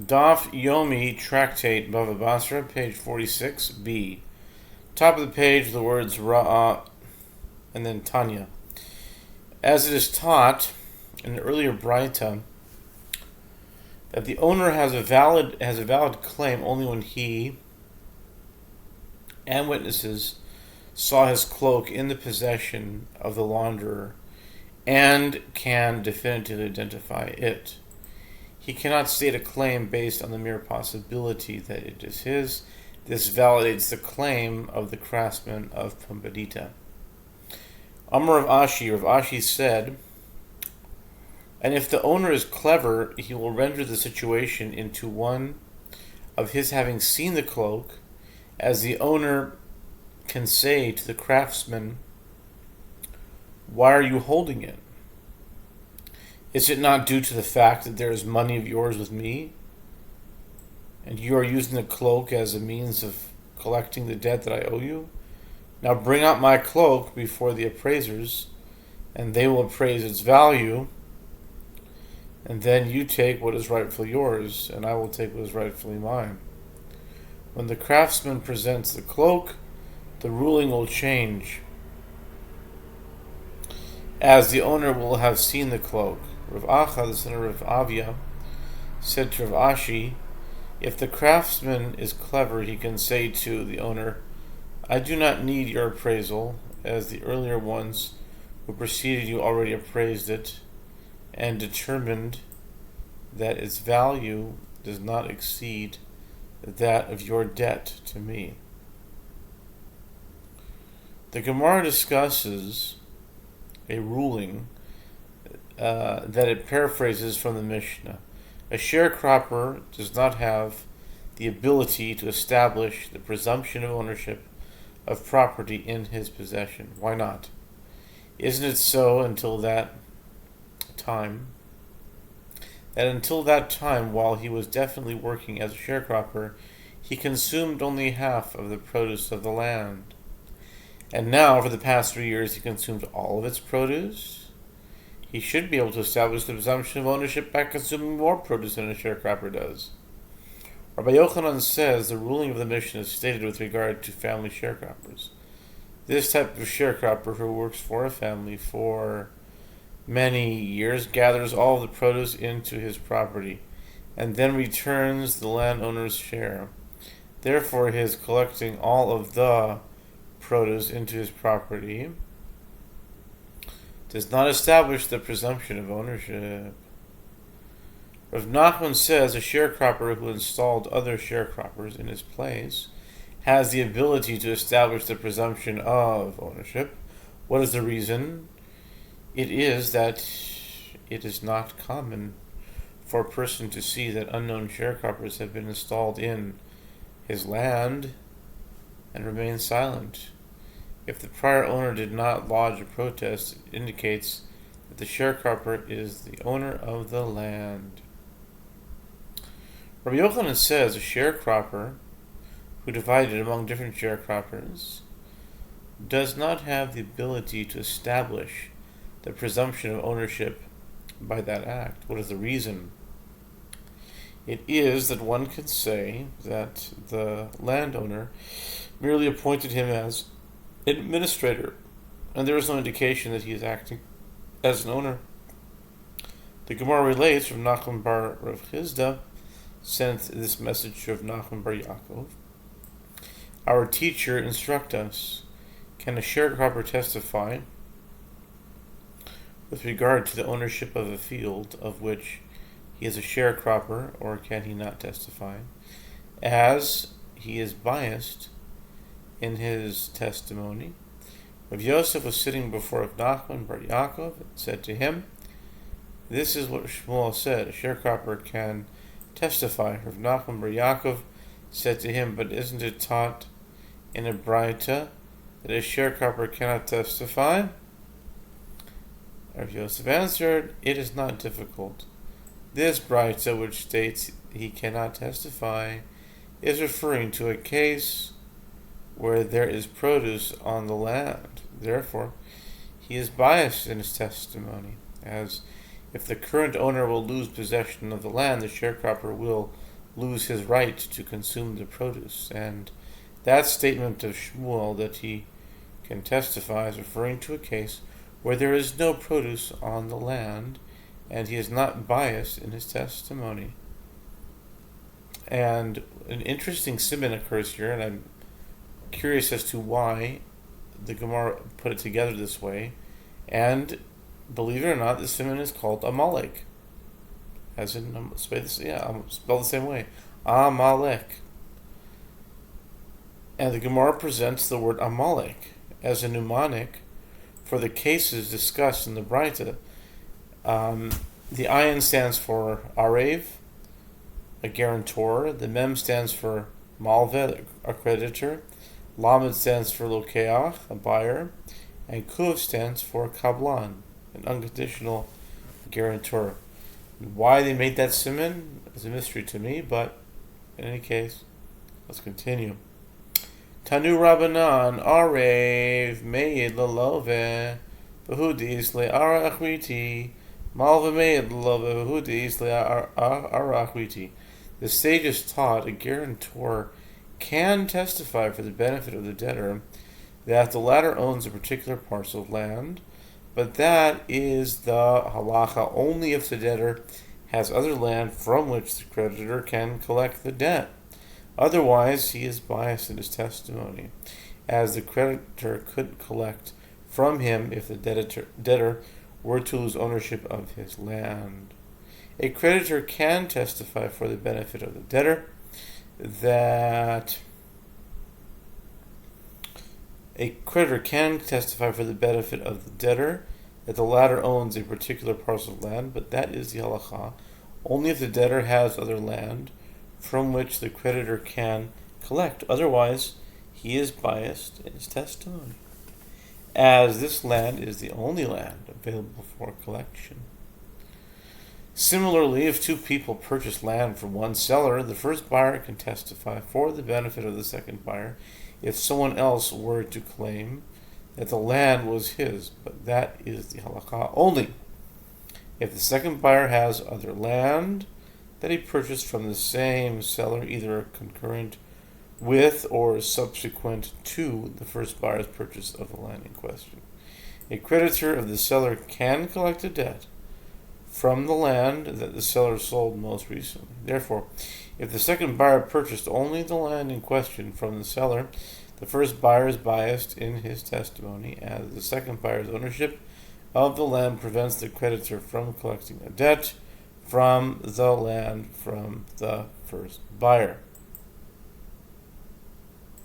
Daf Yomi Tractate Bava Batra, page 46b. Top of the page, the words Ra'ah and then Tanya. As it is taught in an earlier Braita that the owner has a valid claim only when he and witnesses saw his cloak in the possession of the launderer and can definitively identify it. He cannot state a claim based on the mere possibility that it is his. This validates the claim of the craftsman of Pumbedita. Amar Rav Ashi said, and if the owner is clever, he will render the situation into one of his having seen the cloak, as the owner can say to the craftsman, "Why are you holding it? Is it not due to the fact that there is money of yours with me, and you are using the cloak as a means of collecting the debt that I owe you? Now bring out my cloak before the appraisers, and they will appraise its value, and then you take what is rightfully yours, and I will take what is rightfully mine." When the craftsman presents the cloak, the ruling will change, as the owner will have seen the cloak. Rav Acha, the son of Rav Avia, said to Rav Ashi, if the craftsman is clever, he can say to the owner, "I do not need your appraisal, as the earlier ones who preceded you already appraised it and determined that its value does not exceed that of your debt to me." The Gemara discusses a ruling that it paraphrases from the Mishnah. A sharecropper does not have the ability to establish the presumption of ownership of property in his possession. Why not? Isn't it so until that time, while he was definitely working as a sharecropper, he consumed only half of the produce of the land? And now, for the past 3 years, he consumed all of its produce? He should be able to establish the presumption of ownership by consuming more produce than a sharecropper does. Rabbi Yochanan says the ruling of the Mishnah is stated with regard to family sharecroppers. This type of sharecropper who works for a family for many years gathers all of the produce into his property and then returns the landowner's share. Therefore, he is collecting all of the produce into his property does not establish the presumption of ownership. Rav Nachman says a sharecropper who installed other sharecroppers in his place has the ability to establish the presumption of ownership. What is the reason? It is that it is not common for a person to see that unknown sharecroppers have been installed in his land and remain silent. If the prior owner did not lodge a protest, it indicates that the sharecropper is the owner of the land. Rabbi Yochanan says a sharecropper who divided among different sharecroppers does not have the ability to establish the presumption of ownership by that act. What is the reason? It is that one can say that the landowner merely appointed him as administrator, and there is no indication that he is acting as an owner. The Gemara relates from Nachman bar Rav Chizda sent this message to Rav Nachman bar Yaakov. Our teacher instruct us, can a sharecropper testify with regard to the ownership of a field of which he is a sharecropper, or can he not testify, as he is biased in his testimony? Rav Yosef was sitting before Rav Nachman bar Yaakov and said to him, this is what Shmuel said, a sharecropper can testify. Rav Nachman bar Yaakov said to him, but isn't it taught in a Braita that a sharecropper cannot testify? Rav Yosef answered, it is not difficult. This Braita, which states he cannot testify, is referring to a case where there is produce on the land. Therefore, he is biased in his testimony, as if the current owner will lose possession of the land, the sharecropper will lose his right to consume the produce. And that statement of Shmuel that he can testify is referring to a case where there is no produce on the land, and he is not biased in his testimony. And an interesting siman occurs here, and I'm curious as to why the Gemara put it together this way. And believe it or not, the siman is called Amalek, as in spelled the same way, Amalek. And the Gemara presents the word Amalek as a mnemonic for the cases discussed in the Braita. The ayin stands for Arev, a guarantor. The mem stands for Malveh, a creditor. Lamed stands for Lokeach, a buyer. And Kuv stands for Kablan, an unconditional guarantor. Why they made that siman is a mystery to me, but in any case, let's continue. Tanu Rabbanan Arev Meid Lalove Behudis Le Ara Achwiti Malva Meid Lalove Behudis Le Ara Achwiti. The sages taught a guarantor can testify for the benefit of the debtor that the latter owns a particular parcel of land, but that is the halacha only if the debtor has other land from which the creditor can collect the debt. Otherwise, he is biased in his testimony, as the creditor could collect from him if the debtor were to lose ownership of his land. A creditor can testify for the benefit of the debtor that the latter owns a particular parcel of land, but that is the halacha only if the debtor has other land from which the creditor can collect. Otherwise, he is biased in his testimony, as this land is the only land available for collection. Similarly, if two people purchase land from one seller, the first buyer can testify for the benefit of the second buyer if someone else were to claim that the land was his, but that is the halakha only if the second buyer has other land that he purchased from the same seller, either concurrent with or subsequent to the first buyer's purchase of the land in question. A creditor of the seller can collect a debt from the land that the seller sold most recently. Therefore, if the second buyer purchased only the land in question from the seller, the first buyer is biased in his testimony, as the second buyer's ownership of the land prevents the creditor from collecting a debt from the land from the first buyer.